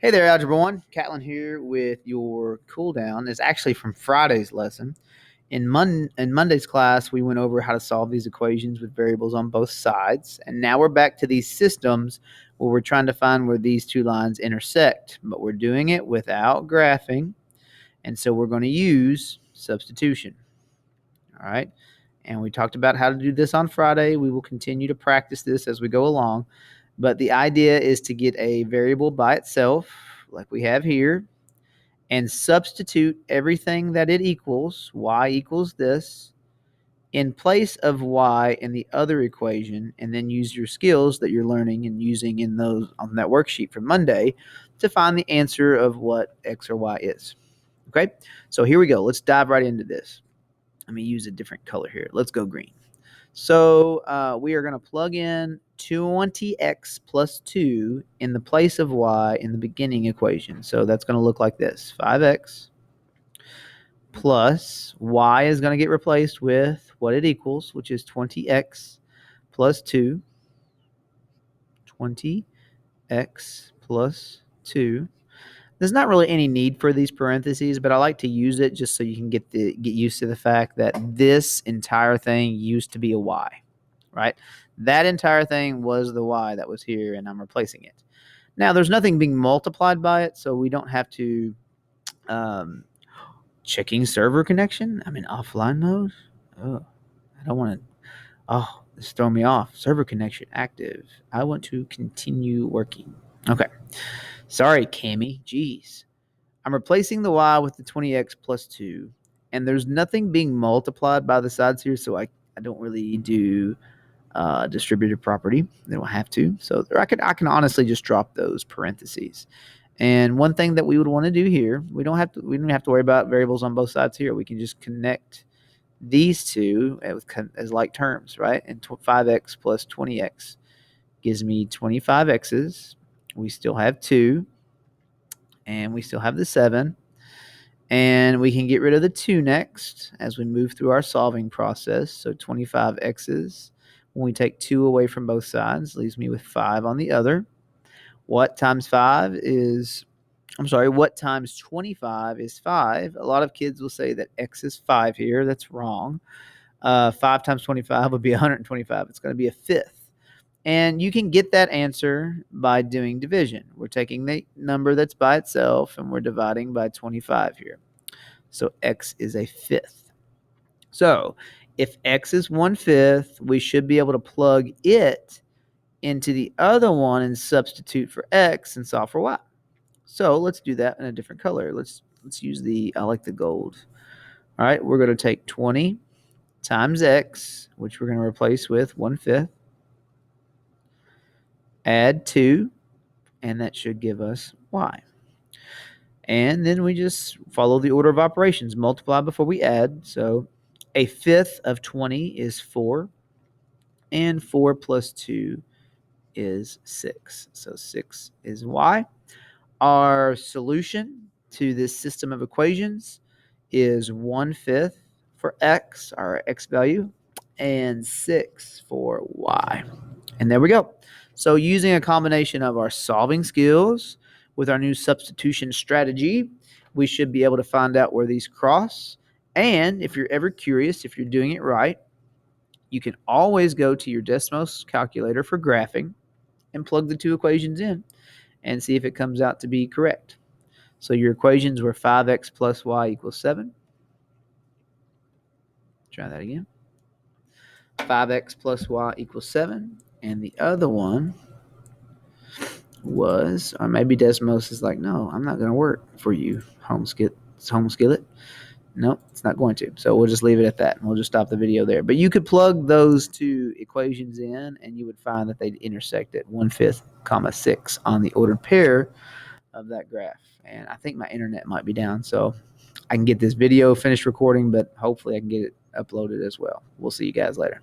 Hey there, Algebra 1. Catlin here with your cool down. It's actually from Friday's lesson. In Monday's class, we went over how to solve these equations with variables on both sides. And now we're back to these systems where we're trying to find where these two lines intersect. But we're doing it without graphing. And so we're going to use substitution. All right. And we talked about how to do this on Friday. We will continue to practice this as we go along. But the idea is to get a variable by itself, like we have here, and substitute everything that it equals, y equals this, in place of y in the other equation, and then use your skills that you're learning and using in those on that worksheet from Monday to find the answer of what x or y is. Okay, so here we go. Let's dive right into this. Let me use a different color here. Let's go green. So we are going to plug in 20x plus 2 in the place of y in the beginning equation. So that's going to look like this. 5x plus y is going to get replaced with what it equals, which is 20x plus 2. 20x plus 2. There's not really any need for these parentheses, but I like to use it just so you can get used to the fact that this entire thing used to be a y, right? That entire thing was the y that was here, and I'm replacing it. Now, there's nothing being multiplied by it, so we don't have to checking server connection. I'm in offline mode. Oh, I don't want to. Oh, this throw me off. Server connection active. I want to continue working. Okay. Sorry, Cammy. Jeez. I'm replacing the y with the 20x plus 2, and there's nothing being multiplied by the sides here, so I don't really do distributive property. They don't have to. So I can honestly just drop those parentheses. And one thing that we would want to do here, we don't have to worry about variables on both sides here. We can just connect these two as like terms, right? And 5x plus 20x gives me 25x's. We still have 2. And we still have the 7. And we can get rid of the 2 next as we move through our solving process. So 25x's. When we take 2 away from both sides, leaves me with 5 on the other. What times 25 is 5? A lot of kids will say that x is 5 here. That's wrong. 5 times 25 would be 125. It's going to be a fifth. And you can get that answer by doing division. We're taking the number that's by itself and we're dividing by 25 here. So x is a fifth. So if x is 1/5, we should be able to plug it into the other one and substitute for x and solve for y. So let's do that in a different color. Let's use I like the gold. All right, we're going to take 20 times x, which we're going to replace with 1/5. Add 2, and that should give us y. And then we just follow the order of operations. Multiply before we add. So a fifth of 20 is 4, and 4 plus 2 is 6. So 6 is y. Our solution to this system of equations is 1/5 for x, our x value, and 6 for y. And there we go. So using a combination of our solving skills with our new substitution strategy, we should be able to find out where these cross. And if you're ever curious if you're doing it right, you can always go to your Desmos calculator for graphing and plug the two equations in and see if it comes out to be correct. So your equations were 5x plus y equals 7. Try that again. 5x plus y equals 7. And the other one was, or maybe Desmos is like, no, I'm not going to work for you, home skillet. Nope, it's not going to. So we'll just leave it at that. And we'll just stop the video there. But you could plug those two equations in, and you would find that they'd intersect at 1/5, 6 on the ordered pair of that graph. And I think my internet might be down, so I can get this video finished recording, but hopefully I can get it uploaded as well. We'll see you guys later.